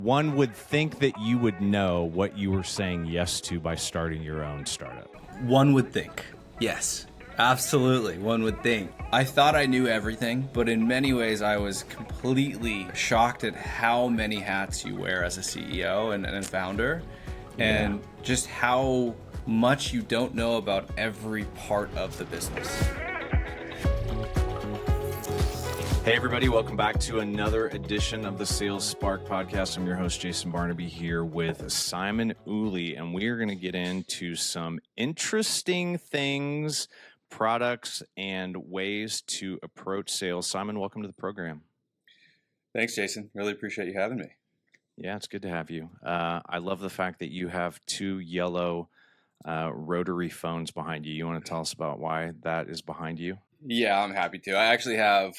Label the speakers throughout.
Speaker 1: One would think that you would know what you were saying yes to by starting your own startup.
Speaker 2: One would think. Yes, absolutely. One would think. I thought I knew everything, but in many ways I was completely shocked at how many hats you wear as a CEO and founder, and just how much you don't know about every part of the business.
Speaker 1: Hey everybody, welcome back to another edition of the Sales Spark Podcast. I'm your host, Jason Barnaby, here with Simon Ooley, and we are going to get into some interesting things, products, and ways to approach sales. Simon, welcome to the program.
Speaker 3: Thanks, Jason. Really appreciate you having me.
Speaker 1: Yeah, it's good to have you. I love the fact that you have two yellow rotary phones behind you. You want to tell us about why that is behind you?
Speaker 3: Yeah, I'm happy to. I actually have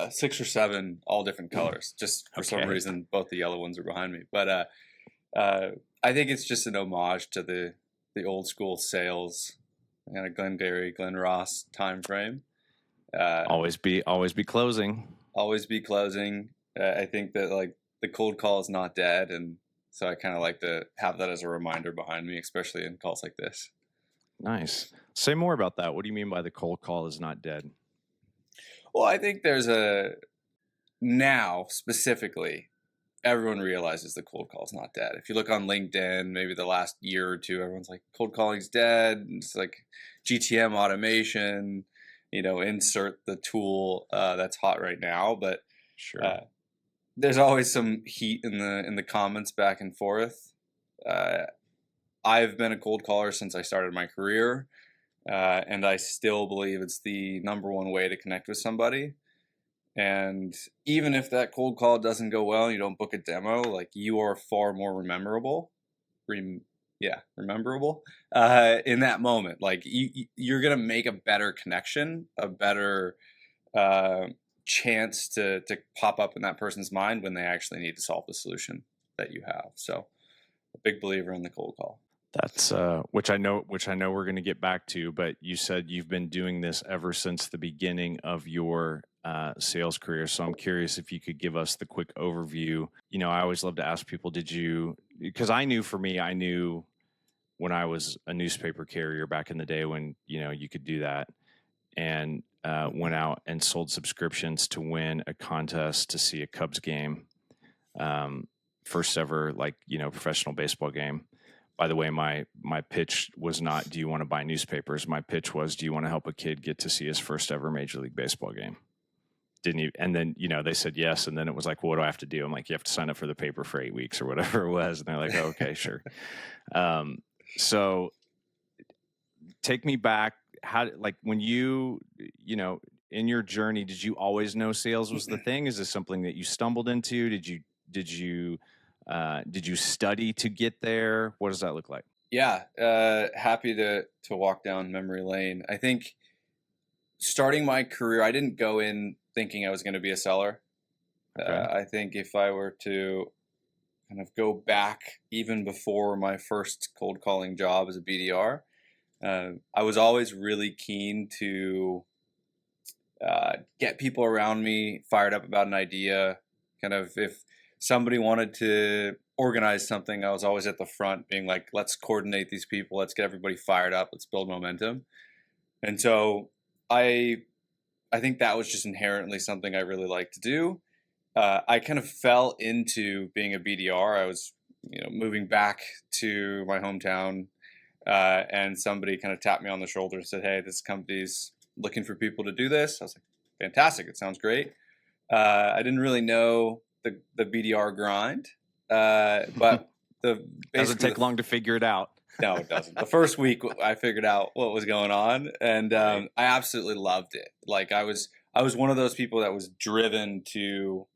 Speaker 3: 6 or 7 all different colors. Just for some reason, both the yellow ones are behind me. But I think it's just an homage to the old school sales kind of Glengarry, Glen Ross time frame.
Speaker 1: Always be closing.
Speaker 3: Always be closing. I think that like the cold call is not dead, and so I kind of like to have that as a reminder behind me, especially in calls like this.
Speaker 1: Nice. Say more about that. What do you mean by the cold call is not dead?
Speaker 3: Well, I think now specifically, everyone realizes the cold call is not dead. If you look on LinkedIn, maybe the last year or two, everyone's like, cold calling's dead. It's like GTM automation, insert the tool that's hot right now. But
Speaker 1: sure,
Speaker 3: there's always some heat in the comments back and forth. I've been a cold caller since I started my career. And I still believe it's the number one way to connect with somebody. And even if that cold call doesn't go well and you don't book a demo, like you are far more rememberable in that moment. Like you're going to make a better connection, a better chance to pop up in that person's mind when they actually need to solve the solution that you have. So a big believer in the cold call.
Speaker 1: That's which I know we're going to get back to, but you said you've been doing this ever since the beginning of your sales career. So I'm curious if you could give us the quick overview. I always love to ask people, because I knew when I was a newspaper carrier back in the day when, you could do that, and went out and sold subscriptions to win a contest to see a Cubs game, first ever, professional baseball game. By the way, my pitch was not, do you want to buy newspapers? My pitch was, do you want to help a kid get to see his first ever Major League Baseball game? And then, they said yes. And then it was like, well, what do I have to do? I'm like, you have to sign up for the paper for 8 weeks or whatever it was. And they're like, oh, okay, sure. So take me back. When you, in your journey, did you always know sales was the thing? Is this something that you stumbled into? Did you study to get there? What does that look like?
Speaker 3: Yeah, happy to walk down memory lane. I think starting my career, I didn't go in thinking I was going to be a seller. Okay. I think if I were to kind of go back even before my first cold calling job as a BDR, I was always really keen to get people around me fired up about an idea. Kind of if somebody wanted to organize something, I was always at the front being like, let's coordinate these people. Let's get everybody fired up. Let's build momentum. And so I think that was just inherently something I really like to do. I kind of fell into being a BDR. I was, moving back to my hometown, and somebody kind of tapped me on the shoulder and said, hey, this company's looking for people to do this. I was like, fantastic. It sounds great. I didn't really know the BDR grind, but
Speaker 1: doesn't take long to figure it out.
Speaker 3: No, it doesn't. The first week I figured out what was going on, and I absolutely loved it. Like I was one of those people that was driven to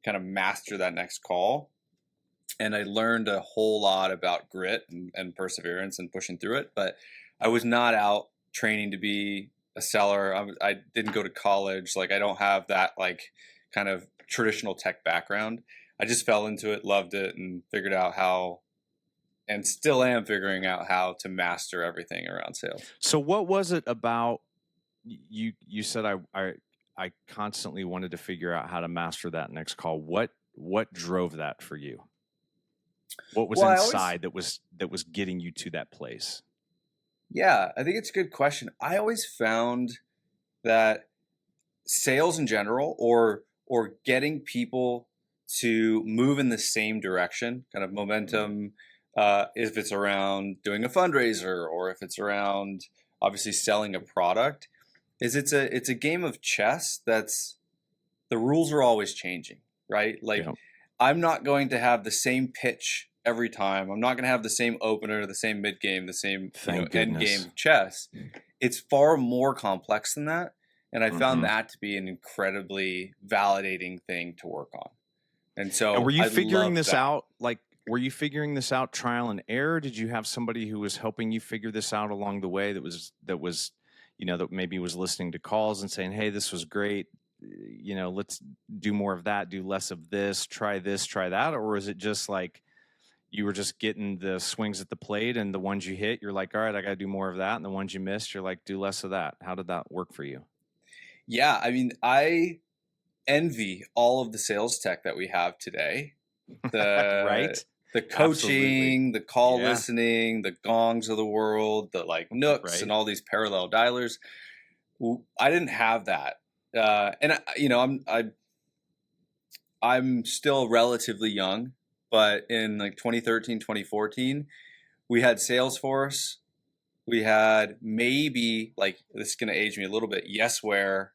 Speaker 3: kind of master that next call, and I learned a whole lot about grit and perseverance and pushing through it. But I was not out training to be a seller. I didn't go to college. Like I don't have that kind of traditional tech background. I just fell into it, loved it, and figured out how, and still am figuring out how to master everything around sales.
Speaker 1: So what was it about you said I constantly wanted to figure out how to master that next call. What drove that for you? What was
Speaker 3: Well, I always,
Speaker 1: inside that was getting you to that place?
Speaker 3: yeah, I think it's a good question. I always found that sales in general, or getting people to move in the same direction, kind of momentum, if it's around doing a fundraiser or if it's around obviously selling a product, is it's a game of chess that's the rules are always changing, right? Like
Speaker 1: Yeah.
Speaker 3: I'm not going to have the same pitch every time. I'm not going to have the same opener, the same mid game, the same
Speaker 1: Thank
Speaker 3: end game
Speaker 1: goodness.
Speaker 3: of chess. It's far more complex than that, and I found
Speaker 1: Hmm.
Speaker 3: that to be an incredibly validating thing to work on. And
Speaker 1: And were
Speaker 3: so
Speaker 1: you
Speaker 3: I
Speaker 1: figuring
Speaker 3: love
Speaker 1: this
Speaker 3: that.
Speaker 1: out? Like, were you figuring this out trial and error? Did you have somebody who was helping you figure this out along the way that was, that maybe was listening to calls and saying, "Hey, this was great. Let's do more of that, do less of this, try that," or is it just like you were just getting the swings at the plate and the ones you hit, you're like, "All right, I got to do more of that," and the ones you missed, you're like, "Do less of that." How did that work for you?
Speaker 3: Yeah, I mean, I envy all of the sales tech that we have today. The
Speaker 1: Right?
Speaker 3: the
Speaker 1: Absolutely.
Speaker 3: coaching, the call
Speaker 1: Yeah.
Speaker 3: listening, the gongs of the world, the like nooks and
Speaker 1: Right.
Speaker 3: all these parallel dialers. I didn't have that. And I'm still relatively young, but in like 2013, 2014, we had Salesforce. We had maybe, like, this is gonna age me a little bit, Yesware,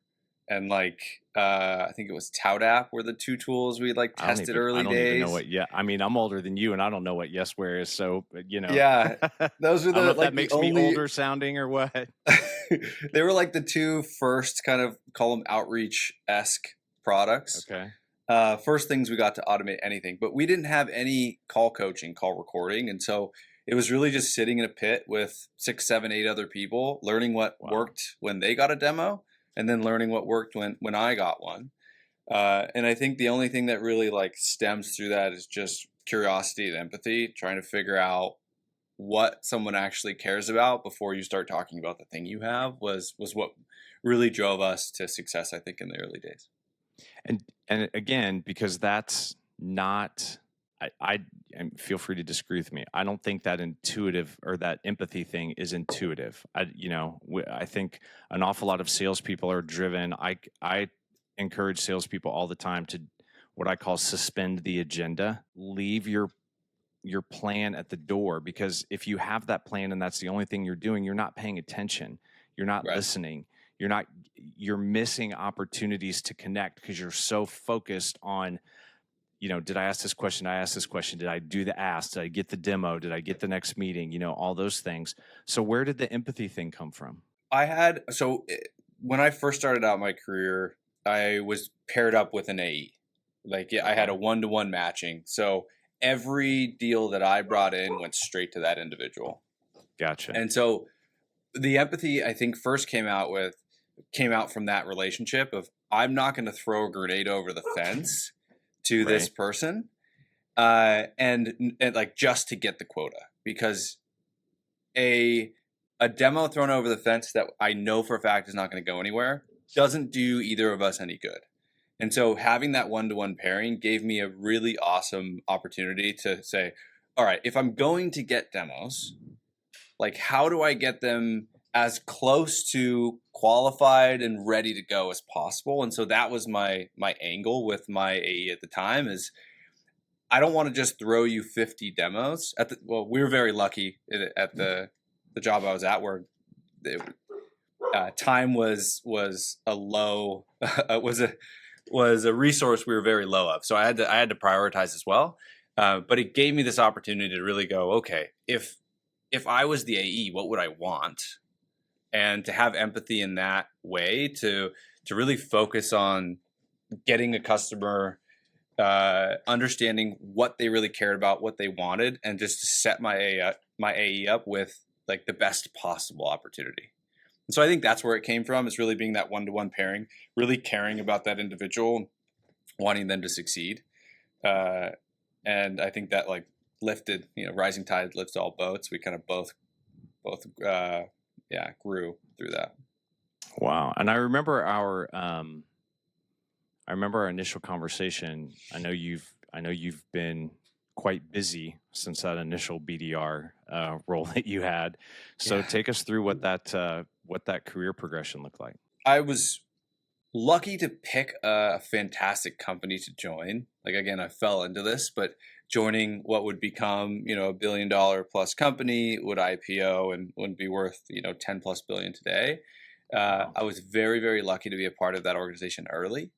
Speaker 3: and like I think it was ToutApp were the two tools we like tested
Speaker 1: I
Speaker 3: early
Speaker 1: don't even know
Speaker 3: days.
Speaker 1: what, yeah. I mean, I'm older than you and I don't know what Yesware is. So,
Speaker 3: Yeah,
Speaker 1: I
Speaker 3: those were
Speaker 1: don't know
Speaker 3: the
Speaker 1: if that
Speaker 3: like the
Speaker 1: makes me
Speaker 3: only
Speaker 1: older sounding or what.
Speaker 3: they were like the two first kind of call them outreach-esque products.
Speaker 1: Okay.
Speaker 3: First things we got to automate anything, but we didn't have any call coaching, call recording. And so it was really just sitting in a pit with 6, 7, 8 other people, learning what
Speaker 1: Wow.
Speaker 3: worked when they got a demo and then learning what worked when I got one. And I think the only thing that really like stems through that is just curiosity and empathy, trying to figure out what someone actually cares about before you start talking about the thing you have was what really drove us to success, I think, in the early days.
Speaker 1: And again, because that's not, I and feel free to disagree with me. I don't think that intuitive or that empathy thing is intuitive. I think an awful lot of salespeople are driven. I encourage salespeople all the time to what I call suspend the agenda. Leave your plan at the door, because if you have that plan and that's the only thing you're doing, you're not paying attention. You're not
Speaker 3: Right.
Speaker 1: listening. You're missing opportunities to connect because you're so focused on, did I ask this question? I asked this question. Did I do the ask? Did I get the demo? Did I get the next meeting? All those things. So where did the empathy thing come from?
Speaker 3: When I first started out my career, I was paired up with an AE. Like, yeah, I had
Speaker 1: Okay.
Speaker 3: a 1-to-1 matching. So every deal that I brought in went straight to that individual.
Speaker 1: Gotcha.
Speaker 3: And so the empathy, I think, first came out from that relationship of, I'm not going to throw a grenade over the fence to this
Speaker 1: Right.
Speaker 3: person, and like just to get the quota, because a demo thrown over the fence that I know for a fact is not going to go anywhere doesn't do either of us any good. And so having that 1-to-1 pairing gave me a really awesome opportunity to say, all right, if I'm going to get demos, like, how do I get them as close to qualified and ready to go as possible? And so that was my angle with my AE at the time, is I don't want to just throw you 50 demos well, we were very lucky at the job I was at, where it, time was a low was a resource we were very low of. So I had to prioritize as well. But it gave me this opportunity to really go, okay, if I was the AE, what would I want? And to have empathy in that way, to really focus on getting a customer, understanding what they really cared about, what they wanted, and just to set my AE up with like the best possible opportunity. And so I think that's where it came from, is really being that 1-to-1 pairing, really caring about that individual, wanting them to succeed. And I think that like lifted, rising tide lifts all boats. We kind of both grew through that.
Speaker 1: Wow. And I remember our initial conversation. I know you've been quite busy since that initial BDR role that you had. So take us through what that career progression looked like.
Speaker 3: I was lucky to pick a fantastic company to join. Like, again, I fell into this, but joining what would become, $1 billion plus company, would IPO and would be worth, 10 plus billion today.
Speaker 1: Wow.
Speaker 3: I was very, very lucky to be a part of that organization early.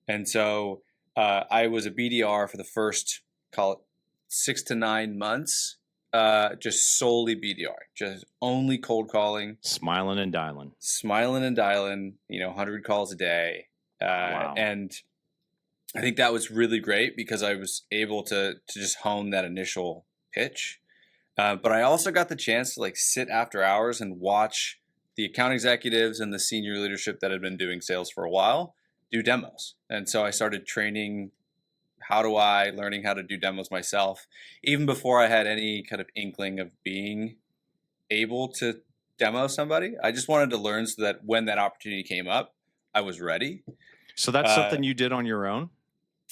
Speaker 3: And so I was a BDR for the first, call it 6 to 9 months, just solely BDR, just only cold calling.
Speaker 1: Smiling and dialing.
Speaker 3: 100 calls a day.
Speaker 1: Wow.
Speaker 3: And I think that was really great because I was able to just hone that initial pitch. But I also got the chance to sit after hours and watch the account executives and the senior leadership that had been doing sales for a while do demos. And so I started training learning how to do demos myself, even before I had any kind of inkling of being able to demo somebody. I just wanted to learn so that when that opportunity came up, I was ready.
Speaker 1: So that's something you did on your own?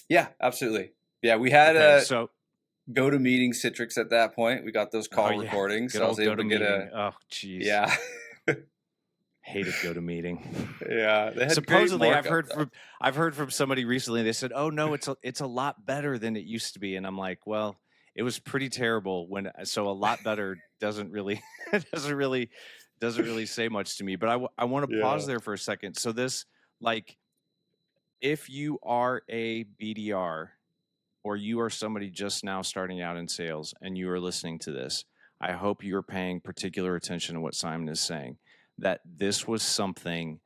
Speaker 3: Yeah, absolutely. Yeah, we had GoToMeeting Citrix at that point. We got those call recordings. So I was able to get
Speaker 1: oh, geez.
Speaker 3: Yeah.
Speaker 1: Hated GoToMeeting.
Speaker 3: Yeah, they had
Speaker 1: supposedly I've heard from somebody recently. They said, "Oh no, it's a lot better than it used to be," and I'm like, "Well, it was pretty terrible so a lot better doesn't really say much to me." But I want to pause there for a second. So this, if you are a BDR or you are somebody just now starting out in sales and you are listening to this, I hope you're paying particular attention to what Simon is saying. That this was something,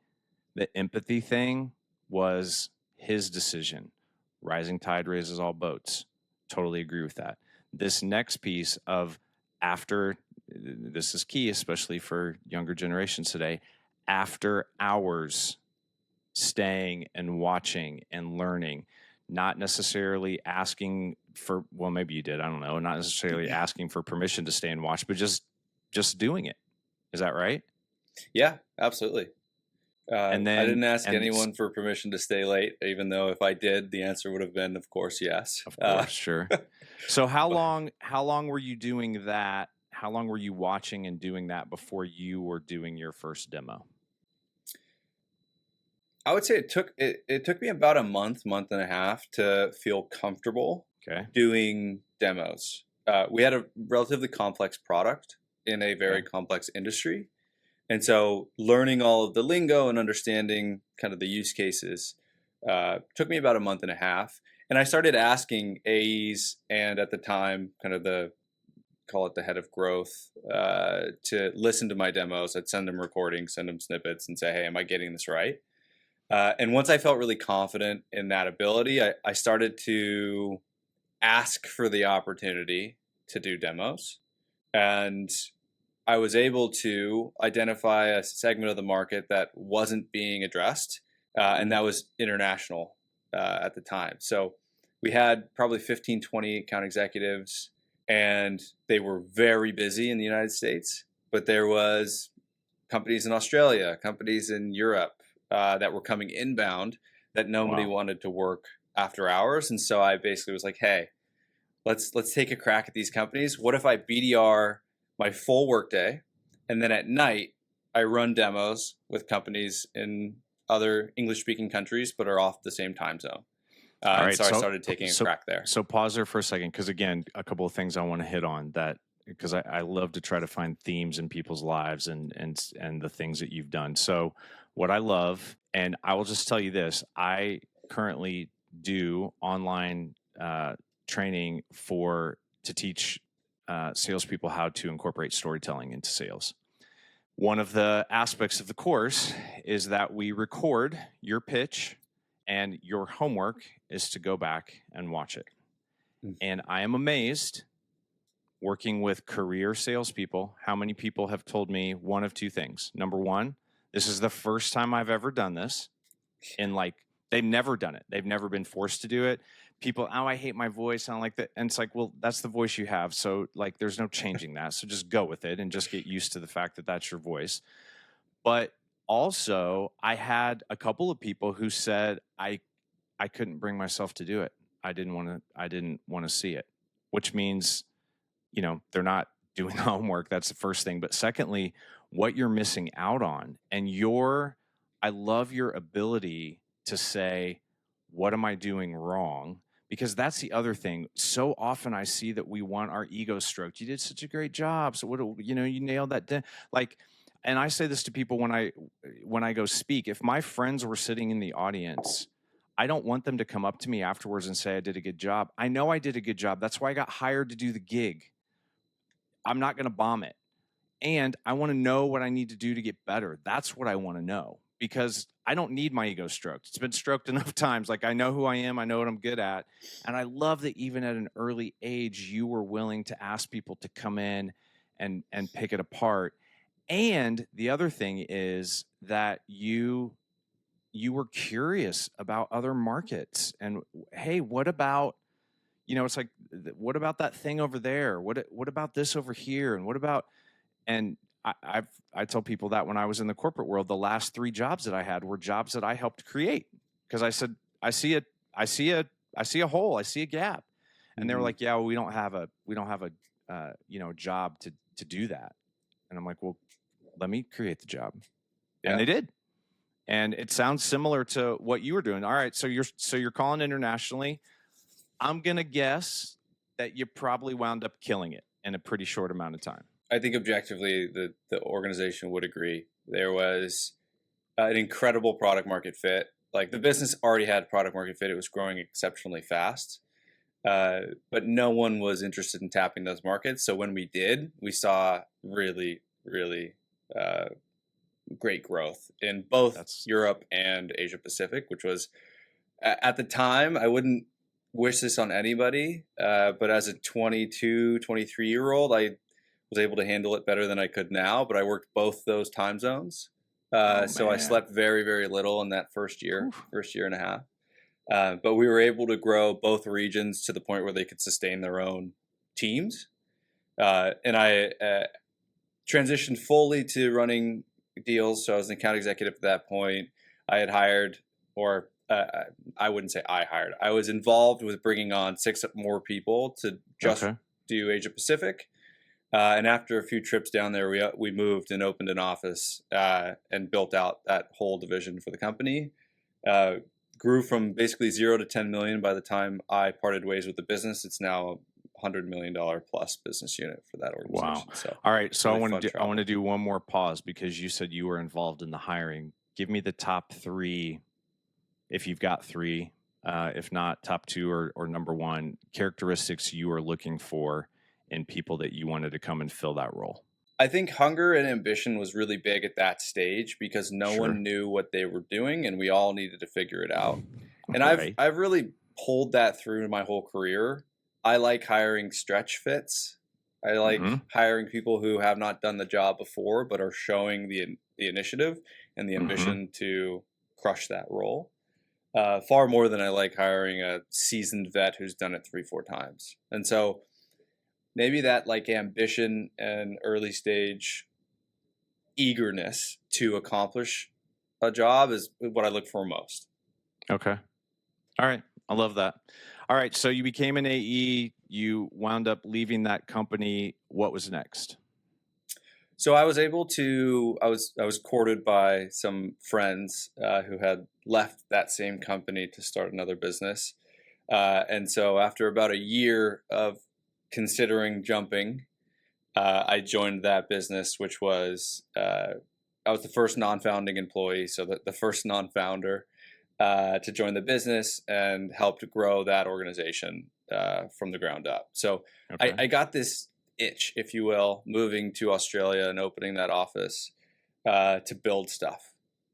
Speaker 1: the empathy thing was his decision. Rising tide raises all boats. Totally agree with that. This next piece of this is key, especially for younger generations today, after hours staying and watching and learning, not necessarily asking for, well, maybe you did, I don't know, not necessarily asking for permission to stay and watch, but just doing it. Is that right?
Speaker 3: Yeah, absolutely. And then I didn't ask anyone for permission to stay late, even though if I did, the answer would have been, of course, yes.
Speaker 1: Of course, sure. So how long were you doing that? How long were you watching and doing that before you were doing your first demo?
Speaker 3: I would say it took me about a month and a half to feel comfortable doing demos. We had a relatively complex product in a very complex industry. And so learning all of the lingo and understanding kind of the use cases took me about a month and a half. And I started asking AEs and at the time kind of the head of growth to listen to my demos. I'd send them recordings, send them snippets and say, hey, am I getting this right? And once I felt really confident in that ability, I started to ask for the opportunity to do demos. And I was able to identify a segment of the market that wasn't being addressed, and that was international at the time. So we had probably 15, 20 account executives, and they were very busy in the United States, but there was companies in Australia, companies in Europe that were coming inbound that nobody wanted to work after hours. And so I basically was like, hey, let's take a crack at these companies. What if I BDR my full workday, and then at night I run demos with companies in other English-speaking countries, but are off the same time zone. All right, so I started taking a crack there.
Speaker 1: So pause there for a second, because again, a couple of things I want to hit on that, because I love to try to find themes in people's lives and the things that you've done. So what I love, and I will just tell you this, I currently do online training to teach salespeople how to incorporate storytelling into sales. One of the aspects of the course is that we record your pitch, and your homework is to go back and watch it. And I am amazed, working with career salespeople, how many people have told me one of two things. Number one, this is the first time I've ever done this. And they've never done it. They've never been forced to do it. People, I hate my voice. I don't like that. And it's like, well, that's the voice you have. So there's no changing that. So just go with it and just get used to the fact that that's your voice. But also, I had a couple of people who said I couldn't bring myself to do it. I didn't want to see it. which means, they're not doing the homework. That's the first thing. But secondly, what you're missing out on. And I love your ability to say, what am I doing wrong? Because that's the other thing. So often I see that we want our ego stroked. You did such a great job. So you nailed that. And I say this to people when I go speak. If my friends were sitting in the audience, I don't want them to come up to me afterwards and say I did a good job. I know I did a good job. That's why I got hired to do the gig. I'm not going to bomb it. And I want to know what I need to do to get better. That's what I want to know, because I don't need my ego stroked. It's been stroked enough times. Like, I know who I am. I know what I'm good at. And I love that even at an early age, you were willing to ask people to come in and pick it apart. And the other thing is that you were curious about other markets. And hey, what about, it's like, what about that thing over there? What about this over here? And what about, and I tell people that when I was in the corporate world, the last 3 jobs that I had were jobs that I helped create, because I said, I see a hole, I see a gap. And they were like, yeah, well, we don't have a job to do that. And I'm like, well, let me create the job. Yeah. And they did. And it sounds similar to what you were doing. All right. So you're calling internationally. I'm going to guess that you probably wound up killing it in a pretty short amount of time.
Speaker 3: I think objectively the organization would agree. There was an incredible product market fit. Like, the business already had product market fit. It was growing exceptionally fast. But no one was interested in tapping those markets. So when we did, we saw really, really great growth in both Europe and Asia Pacific, which was, at the time, I wouldn't wish this on anybody, but as a 22, 23-year-old, I was able to handle it better than I could now, but I worked both those time zones. So I slept very, very little in that first year and a half. But we were able to grow both regions to the point where they could sustain their own teams. And I transitioned fully to running deals. So I was an account executive at that point. I had hired, or I wouldn't say I hired, I was involved with bringing on 6 more people to just do Asia Pacific. And after a few trips down there, we moved and opened an office and built out that whole division for the company. Grew from basically 0 to 10 million by the time I parted ways with the business. It's now a $100 million plus business unit for that organization.
Speaker 1: Wow.
Speaker 3: So,
Speaker 1: all right. So
Speaker 3: really
Speaker 1: I want to do one more pause, because you said you were involved in the hiring. Give me the top 3, if you've got 3, if not top 2 or number 1 characteristics you are looking for in people that you wanted to come and fill that role.
Speaker 3: I think hunger and ambition was really big at that stage, because no one knew what they were doing and we all needed to figure it out. And I've really pulled that through my whole career. I like hiring stretch fits. I like hiring people who have not done the job before but are showing the initiative and the ambition to crush that role. Far more than I like hiring a seasoned vet who's done it 3-4 times. And so maybe that like ambition and early stage eagerness to accomplish a job is what I look for most.
Speaker 1: Okay. All right. I love that. All right. So you became an AE, you wound up leaving that company. What was next?
Speaker 3: So I was able to, I was courted by some friends who had left that same company to start another business. And so after about a year of considering jumping, I joined that business, which was, I was the first non-founding employee, so the first non-founder to join the business, and helped grow that organization from the ground up. So I got this itch, if you will, moving to Australia and opening that office to build stuff.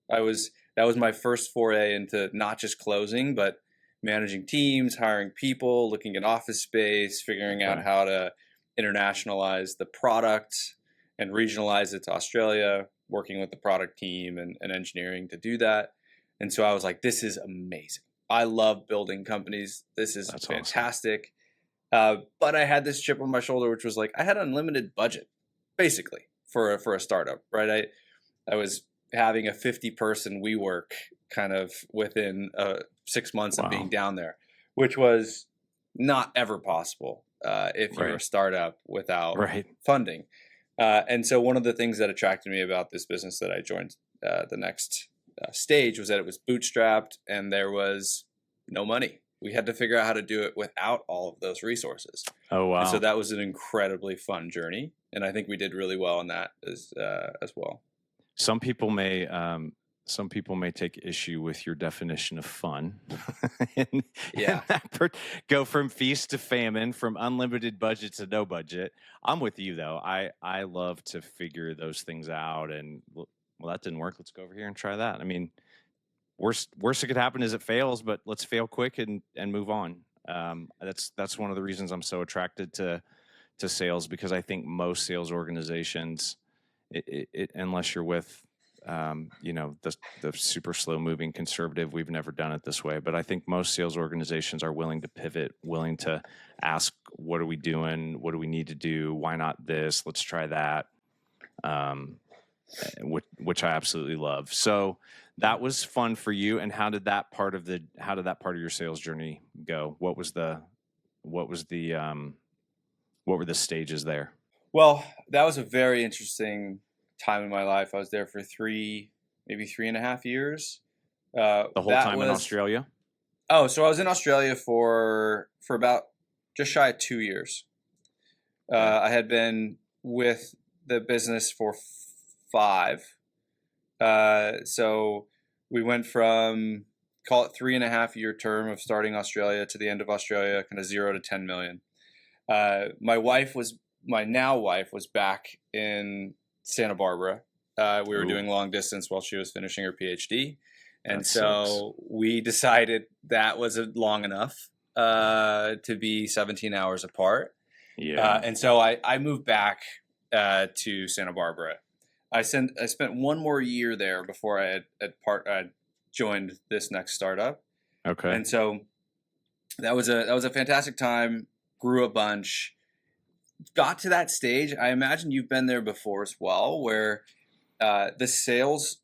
Speaker 3: That was my first foray into not just closing, but managing teams, hiring people, looking at office space, figuring out how to internationalize the product and regionalize it to Australia, working with the product team and engineering to do that. And so I was like, this is amazing. I love building companies. This is fantastic. Awesome. But I had this chip on my shoulder, which was like, I had unlimited budget, basically, for a startup, right? I was having a 50-person WeWork kind of within 6 months of being down there, which was not ever possible. if you're a
Speaker 1: Right.
Speaker 3: startup without
Speaker 1: Right.
Speaker 3: funding. And so one of the things that attracted me about this business that I joined the next stage was that it was bootstrapped and there was no money. We had to figure out how to do it without all of those resources.
Speaker 1: Oh,
Speaker 3: And so
Speaker 1: wow.
Speaker 3: that was an incredibly fun journey. And I think we did really well in that as well.
Speaker 1: Some people may take issue with your definition of fun. and,
Speaker 3: Yeah.
Speaker 1: go from feast to famine, from unlimited budget to no budget. I'm with you though. I love to figure those things out, and well, that didn't work. Let's go over here and try that. I mean, worst that could happen is it fails, but let's fail quick and move on. That's one of the reasons I'm so attracted to sales, because I think most sales organizations, unless you're with the super slow moving conservative, we've never done it this way, but I think most sales organizations are willing to pivot, willing to ask, what are we doing? What do we need to do? Why not this? Let's try that. Which I absolutely love. So that was fun for you. And how did that part of your sales journey go? What were the stages there?
Speaker 3: Well, that was a very interesting time in my life. I was there for maybe 3.5 years.
Speaker 1: The whole time in Australia?
Speaker 3: Oh, so I was in Australia for about just shy of 2 years. I had been with the business for 5. So we went from, call it 3.5 year term of starting Australia to the end of Australia, kind of 0 to 10 million. My now wife was back in Santa Barbara. We were doing long distance while she was finishing her PhD. And so we decided that was long enough to be 17 hours apart.
Speaker 1: Yeah.
Speaker 3: And so I moved back to Santa Barbara. I spent one more year there before I joined this next startup.
Speaker 1: Okay.
Speaker 3: And so that was a fantastic time. Grew a bunch. Got to that stage. I imagine you've been there before as well, where the sales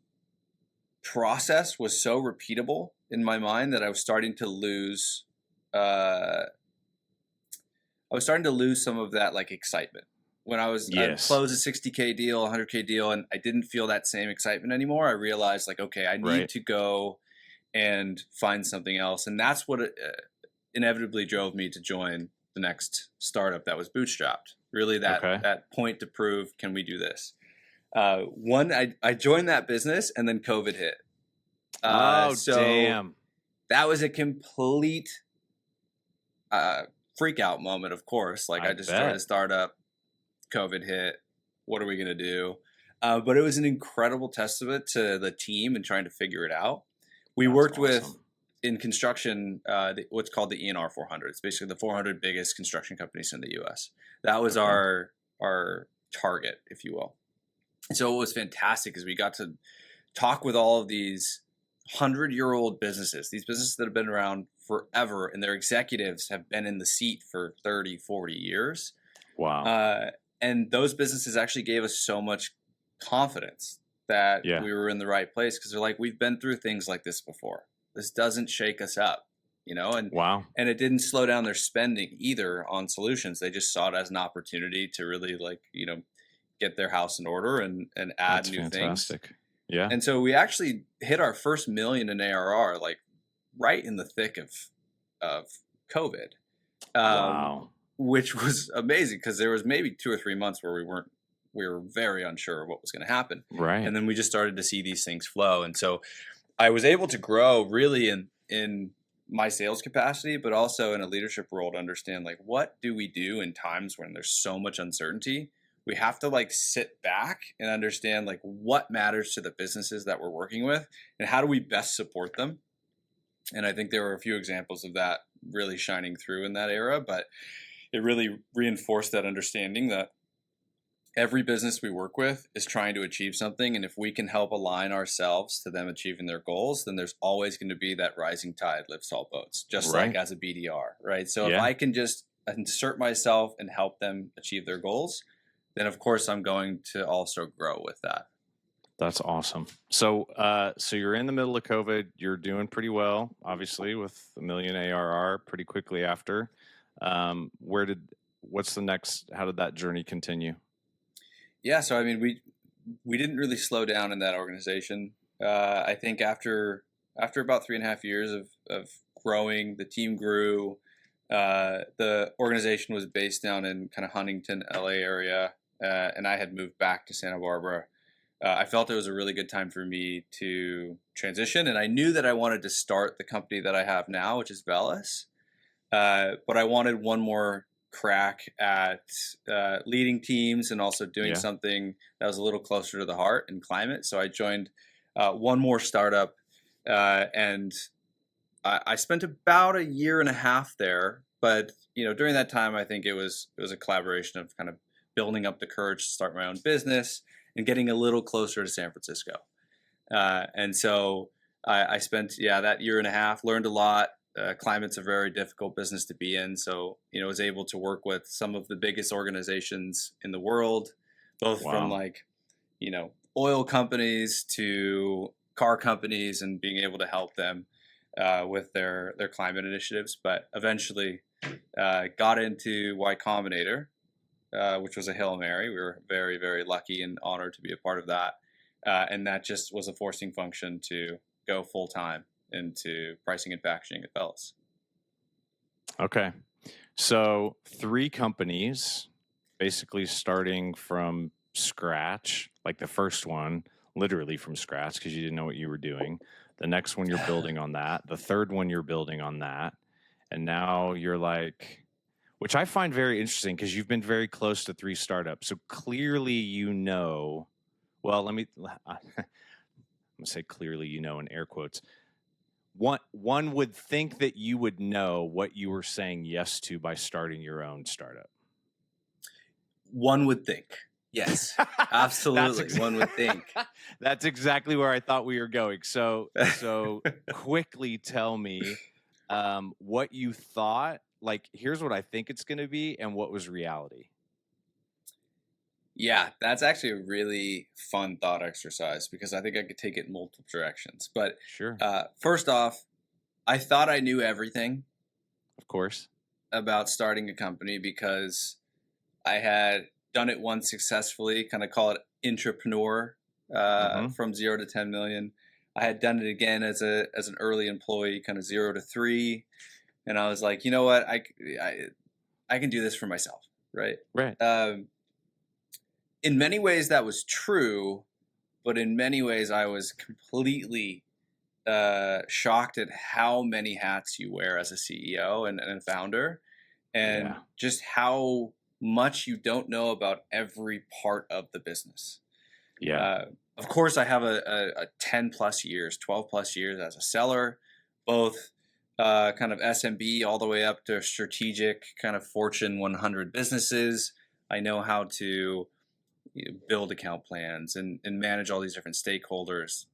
Speaker 3: process was so repeatable in my mind that I was starting to lose. I was starting to lose some of that like excitement when I closed a 60K deal, 100K deal, and I didn't feel that same excitement anymore. I realized like, okay, I need to go and find something else, and that's what inevitably drove me to join the next startup that was bootstrapped. Really, that point to prove, can we do this? I joined that business, and then COVID hit.
Speaker 1: Damn!
Speaker 3: That was a complete freak out moment. Of course, like I just started a startup. COVID hit. What are we gonna do? But it was an incredible testament to the team and trying to figure it out. We worked with, in construction, what's called the ENR 400. It's basically the 400 biggest construction companies in the U.S. That was our target, if you will. And so what was fantastic is we got to talk with all of these 100-year-old businesses, these businesses that have been around forever, and their executives have been in the seat for 30, 40 years.
Speaker 1: Wow.
Speaker 3: And those businesses actually gave us so much confidence that we were in the right place, because they're like, we've been through things like this before. This doesn't shake us up, and and it didn't slow down their spending either on solutions. They just saw it as an opportunity to really get their house in order and add new things.
Speaker 1: Yeah.
Speaker 3: And so we actually hit our first $1 million in ARR, like right in the thick of COVID.
Speaker 1: Wow.
Speaker 3: Which was amazing, because there was maybe 2 or 3 months where we were very unsure of what was going to happen.
Speaker 1: Right.
Speaker 3: And then we just started to see these things flow. And so I was able to grow really in my sales capacity, but also in a leadership role, to understand like, what do we do in times when there's so much uncertainty? We have to like sit back and understand like what matters to the businesses that we're working with, and how do we best support them. And I think there were a few examples of that really shining through in that era, but it really reinforced that understanding that every business we work with is trying to achieve something. And if we can help align ourselves to them achieving their goals, then there's always going to be that rising tide lifts all boats, just like as a BDR, right? So if I can just insert myself and help them achieve their goals, then of course I'm going to also grow with that.
Speaker 1: That's awesome. So, so you're in the middle of COVID. You're doing pretty well, obviously, with $1 million ARR pretty quickly after. what's the next? How did that journey continue?
Speaker 3: Yeah, so I mean, we didn't really slow down in that organization. I think after about 3.5 years of growing, the team grew. The organization was based down in kind of Huntington, LA area, and I had moved back to Santa Barbara. I felt it was a really good time for me to transition, and I knew that I wanted to start the company that I have now, which is Velis. But I wanted one more crack at leading teams and also doing
Speaker 1: Yeah.
Speaker 3: something that was a little closer to the heart and climate. So I joined one more startup, and I spent about 1.5 years there. But during that time, I think it was a collaboration of kind of building up the courage to start my own business and getting a little closer to San Francisco. And so I spent that 1.5 years, learned a lot. Climate's a very difficult business to be in, so I was able to work with some of the biggest organizations in the world, both from oil companies to car companies, and being able to help them with their climate initiatives. But eventually got into Y Combinator, which was a Hail Mary. We were very, very lucky and honored to be a part of that, and that just was a forcing function to go full time into pricing and packaging at Velis.
Speaker 1: Okay. So 3 companies, basically starting from scratch, like the first one, literally from scratch because you didn't know what you were doing. The next one you're building on that. The third one you're building on that. And now you're like, which I find very interesting because you've been very close to 3 startups. So clearly, well, I'm going to say clearly, in air quotes. One would think that you would know what you were saying yes to by starting your own startup.
Speaker 3: One would think. Yes, absolutely. One would think.
Speaker 1: That's exactly where I thought we were going. So quickly tell me what you thought. Like, here's what I think it's going to be and what was reality.
Speaker 3: Yeah, that's actually a really fun thought exercise because I think I could take it in multiple directions. But
Speaker 1: sure.
Speaker 3: First off, I thought I knew everything,
Speaker 1: of course,
Speaker 3: about starting a company because I had done it once successfully, kind of call it intrapreneur, from 0 to 10 million. I had done it again as an early employee, kind of 0 to 3. And I was like, you know what, I can do this for myself, right?
Speaker 1: Right.
Speaker 3: In many ways that was true, but in many ways I was completely shocked at how many hats you wear as a CEO and a founder, and just how much you don't know about every part of the business.
Speaker 1: Yeah.
Speaker 3: Of course, I have a 10 plus years, 12 plus years as a seller, both kind of SMB all the way up to strategic kind of Fortune 100 businesses. I know how to build account plans and manage all these different stakeholders.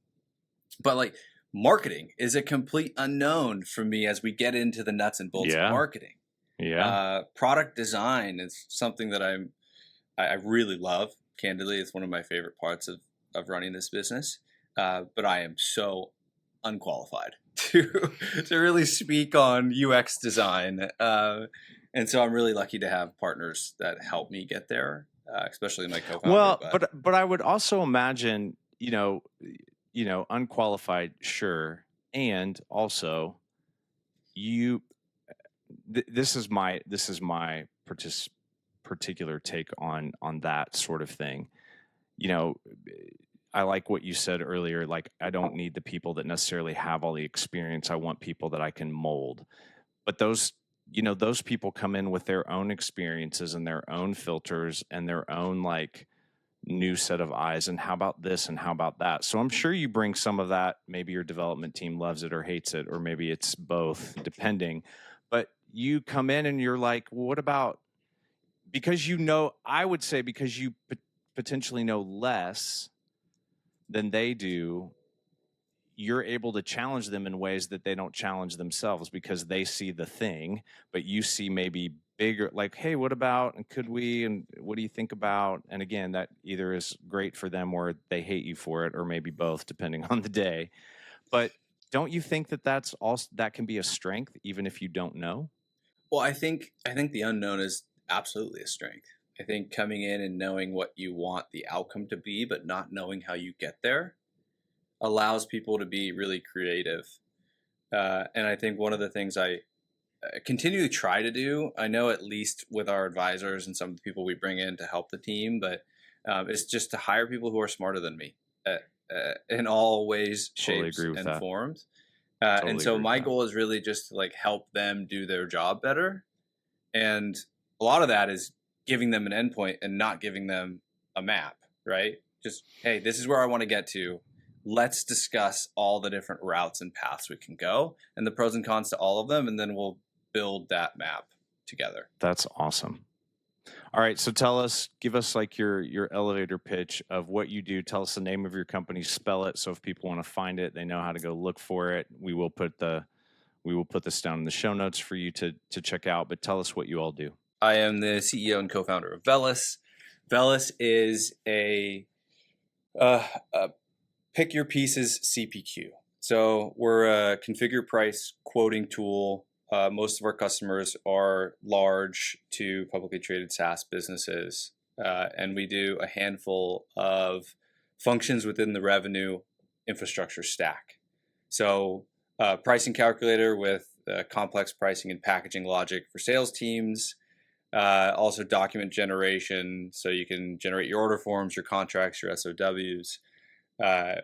Speaker 3: But like, marketing is a complete unknown for me as we get into the nuts and bolts of marketing.
Speaker 1: Yeah.
Speaker 3: Product design is something that I really love. Candidly, it's one of my favorite parts of running this business. But I am so unqualified to really speak on UX design. And so I'm really lucky to have partners that help me get there, especially my co-founder.
Speaker 1: Well, but I would also imagine, unqualified, sure, and also this is my particular take on that sort of thing. I like what you said earlier. Like, I don't need the people that necessarily have all the experience. I want people that I can mold. But those people come in with their own experiences and their own filters and their own new set of eyes. And how about this and how about that? So I'm sure you bring some of that. Maybe your development team loves it or hates it, or maybe it's both, depending. But you come in and you're like, well, what about, because I would say because you potentially know less than they do, you're able to challenge them in ways that they don't challenge themselves because they see the thing, but you see maybe bigger, like, hey, what about, and could we, and what do you think about? And again, that either is great for them or they hate you for it, or maybe both, depending on the day. But don't you think that can be a strength, even if you don't know?
Speaker 3: Well, I think the unknown is absolutely a strength. I think coming in and knowing what you want the outcome to be, but not knowing how you get there, allows people to be really creative. And I think one of the things I continue to try to do, I know at least with our advisors and some of the people we bring in to help the team, but it's just to hire people who are smarter than me in all ways,
Speaker 1: Totally
Speaker 3: shapes,
Speaker 1: agree with
Speaker 3: and
Speaker 1: that.
Speaker 3: forms.
Speaker 1: Totally
Speaker 3: And so
Speaker 1: agree with
Speaker 3: my
Speaker 1: that.
Speaker 3: goal is really just to like help them do their job better. And a lot of that is giving them an endpoint and not giving them a map, right? Just, hey, this is where I want to get to. Let's discuss all the different routes and paths we can go and the pros and cons to all of them. And then we'll build that map together.
Speaker 1: That's awesome. All right, so give us like your elevator pitch of what you do. Tell us the name of your company, spell it, so if people want to find it, they know how to go look for it. We will put this down in the show notes for you to check out. But tell us what you all do.
Speaker 3: I am the CEO and co-founder of Velis. Velis is a pick your pieces CPQ. So we're a configure price quoting tool. Most of our customers are large to publicly traded SaaS businesses, and we do a handful of functions within the revenue infrastructure stack. So pricing calculator with complex pricing and packaging logic for sales teams. Also document generation, so you can generate your order forms, your contracts, your SOWs.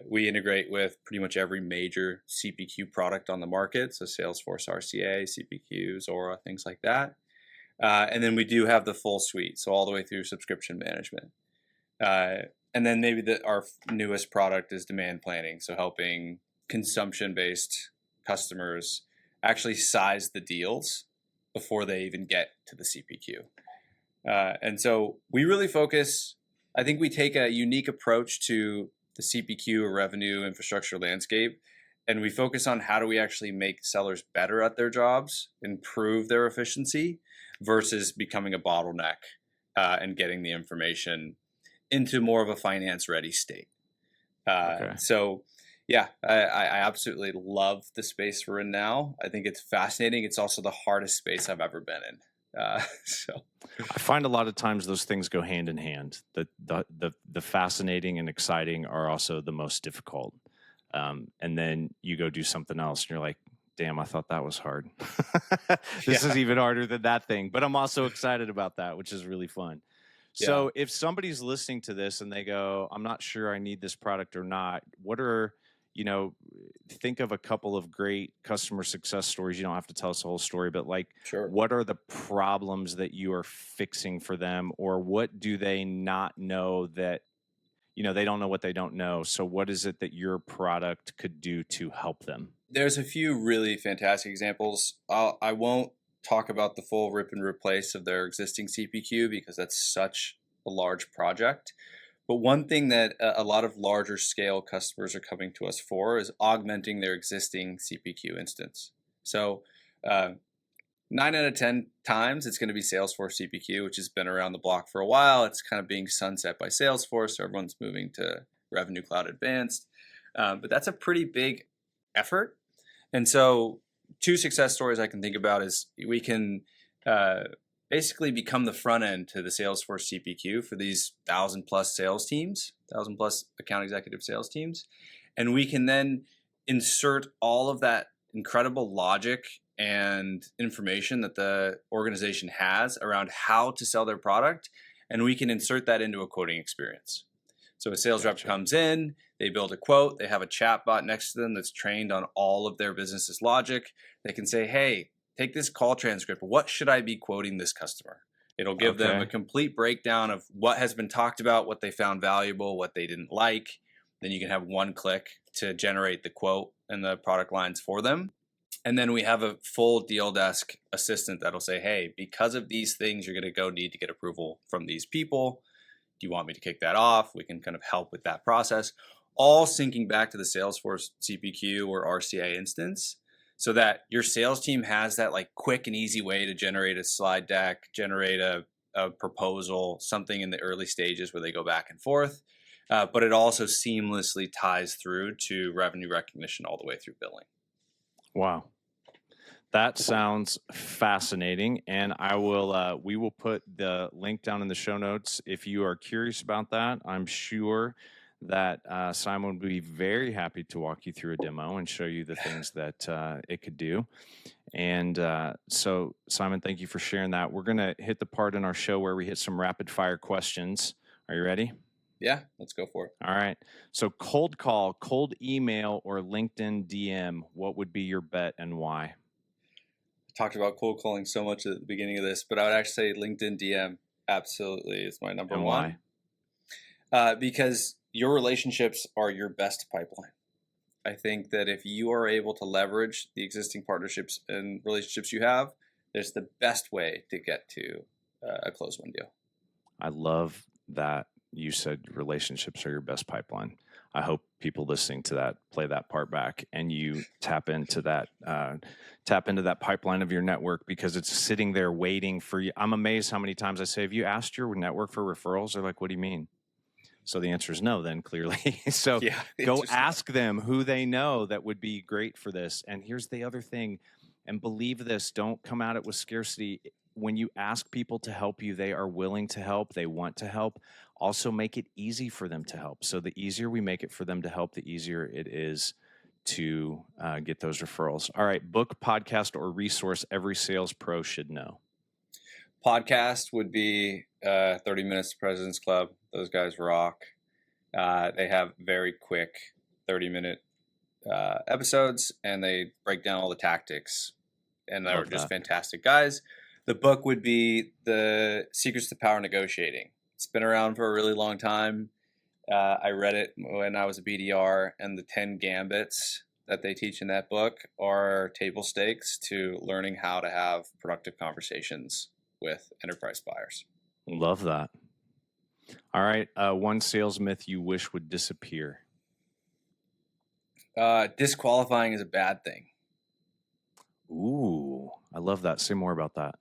Speaker 3: We integrate with pretty much every major CPQ product on the market, so Salesforce RCA, CPQ, Zora, things like that. And then we do have the full suite, so all the way through subscription management. And then maybe our newest product is demand planning, so helping consumption-based customers actually size the deals before they even get to the CPQ. And so we really focus, I think we take a unique approach to the CPQ or revenue infrastructure landscape, and we focus on how do we actually make sellers better at their jobs, improve their efficiency, versus becoming a bottleneck and getting the information into more of a finance-ready state.
Speaker 1: Okay.
Speaker 3: So yeah, I absolutely love the space we're in now. I think it's fascinating. It's also the hardest space I've ever been in. So
Speaker 1: I find a lot of times those things go hand in hand. The fascinating and exciting are also the most difficult. And then you go do something else and you're like, damn, I thought that was hard. This is even harder than that thing. But I'm also excited about that, which is really fun. So if somebody's listening to this and they go, I'm not sure I need this product or not, what are, think of a couple of great customer success stories. You don't have to tell us the whole story, but like,
Speaker 3: Sure.
Speaker 1: What are the problems that you are fixing for them, or what do they not know that, they don't know what they don't know. So what is it that your product could do to help them?
Speaker 3: There's a few really fantastic examples. I won't talk about the full rip and replace of their existing CPQ because that's such a large project. But one thing that a lot of larger scale customers are coming to us for is augmenting their existing CPQ instance. So 9 out of 10 times it's going to be Salesforce CPQ, which has been around the block for a while. It's kind of being sunset by Salesforce, so everyone's moving to Revenue Cloud Advanced. But that's a pretty big effort. And so 2 success stories I can think about is we can basically become the front end to the Salesforce CPQ for these 1,000+ sales teams, 1,000+ account executive sales teams. And we can then insert all of that incredible logic and information that the organization has around how to sell their product, and we can insert that into a quoting experience. So a sales rep comes in, they build a quote, they have a chat bot next to them that's trained on all of their business's logic. They can say, hey, take this call transcript. What should I be quoting this customer? It'll give them a complete breakdown of what has been talked about, what they found valuable, what they didn't like. Then you can have one click to generate the quote and the product lines for them. And then we have a full deal desk assistant that'll say, hey, because of these things, you're going to need to get approval from these people. Do you want me to kick that off? We can kind of help with that process, all syncing back to the Salesforce CPQ or RCA instance, so that your sales team has that like quick and easy way to generate a slide deck, generate a proposal, something in the early stages where they go back and forth. But it also seamlessly ties through to revenue recognition all the way through billing.
Speaker 1: Wow. That sounds fascinating, and I will. We will put the link down in the show notes if you are curious about that. I'm sure that Simon would be very happy to walk you through a demo and show you the things that it could do. And so, Simon, thank you for sharing that. We're gonna hit the part in our show where we hit some rapid fire questions. Are you ready?
Speaker 3: Yeah, let's go for it.
Speaker 1: All right. So, cold call, cold email, or LinkedIn DM. What would be your bet and why?
Speaker 3: Talked about cold calling so much at the beginning of this, but I would actually say LinkedIn DM absolutely is my number
Speaker 1: And
Speaker 3: one. Because your relationships are your best pipeline. I think that if you are able to leverage the existing partnerships and relationships you have, there's the best way to get to a close-win deal.
Speaker 1: I love that you said relationships are your best pipeline. I hope people listening to that play that part back and you tap into that pipeline of your network, because it's sitting there waiting for you. I'm amazed how many times I say, have you asked your network for referrals? They're like, what do you mean? So the answer is no, then clearly. So
Speaker 3: Yeah,
Speaker 1: go ask them who they know that would be great for this. And here's the other thing, and believe this, don't come at it with scarcity. When you ask people to help you, they are willing to help. They want to help. Also make it easy for them to help. So the easier we make it for them to help, the easier it is to get those referrals. All right, book, podcast, or resource every sales pro should know.
Speaker 3: Podcast would be 30 Minutes to President's Club. Those guys rock. They have very quick 30-minute episodes, and they break down all the tactics, and they're just fantastic guys. The book would be The Secrets to Power Negotiating. It's been around for a really long time. I read it when I was a BDR, and the 10 gambits that they teach in that book are table stakes to learning how to have productive conversations with enterprise buyers.
Speaker 1: Love that. All right. One sales myth you wish would disappear.
Speaker 3: Disqualifying is a bad thing.
Speaker 1: Ooh, I love that. Say more about that.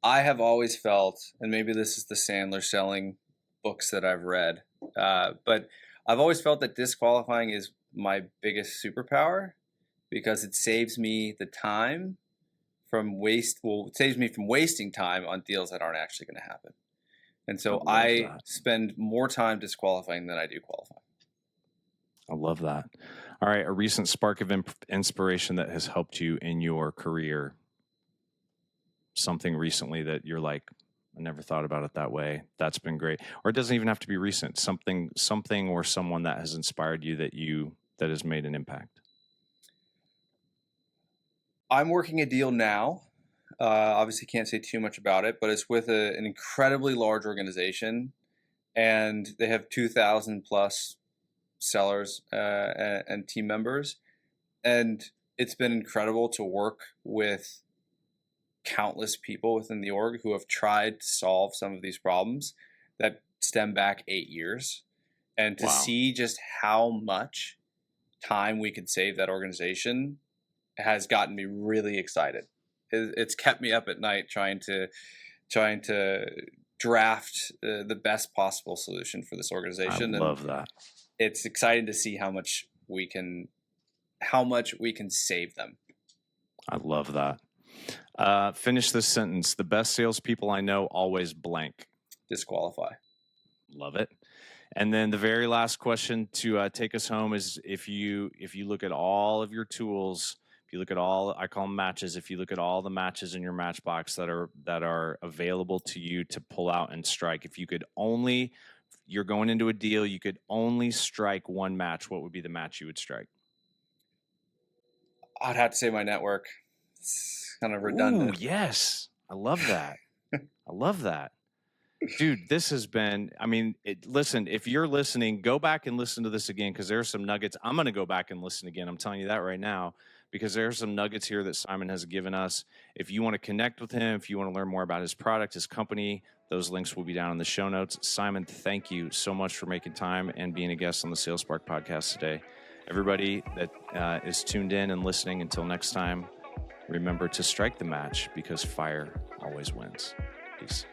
Speaker 3: I have always felt, and maybe this is the Sandler selling books that I've read, but I've always felt that disqualifying is my biggest superpower, because it saves me the time it saves me from wasting time on deals that aren't actually going to happen. And so I spend more time disqualifying than I do qualifying.
Speaker 1: I love that. All right. A recent spark of inspiration that has helped you in your career. Something recently that you're like, I never thought about it that way. That's been great. Or it doesn't even have to be recent. Something or someone that has inspired you that has made an impact.
Speaker 3: I'm working a deal now. Obviously can't say too much about it, but it's with an incredibly large organization, and they have 2,000 plus sellers and team members. And it's been incredible to work with countless people within the org who have tried to solve some of these problems that stem back 8 years. And to see just how much time we could save that organization has gotten me really excited. It's kept me up at night trying to draft the best possible solution for this organization.
Speaker 1: I love that.
Speaker 3: It's exciting to see how much we can save them.
Speaker 1: I love that. Finish this sentence. The best salespeople I know always blank.
Speaker 3: Disqualify.
Speaker 1: Love it. And then the very last question to take us home is, if you look at all of your tools, if you look at all, I call them matches, if you look at all the matches in your match box that are available to you to pull out and strike, if you could only, you're going into a deal, you could only strike one match, what would be the match you would strike?
Speaker 3: I'd have to say my network. It's kind of redundant.
Speaker 1: Ooh, yes. I love that. I love that. Dude, this has been, listen, if you're listening, go back and listen to this again, because there are some nuggets. I'm going to go back and listen again. I'm telling you that right now, because there are some nuggets here that Simon has given us. If you want to connect with him, if you want to learn more about his product, his company, those links will be down in the show notes. Simon, thank you so much for making time and being a guest on the Sales Spark podcast today. Everybody that is tuned in and listening, until next time, remember to strike the match, because fire always wins. Peace.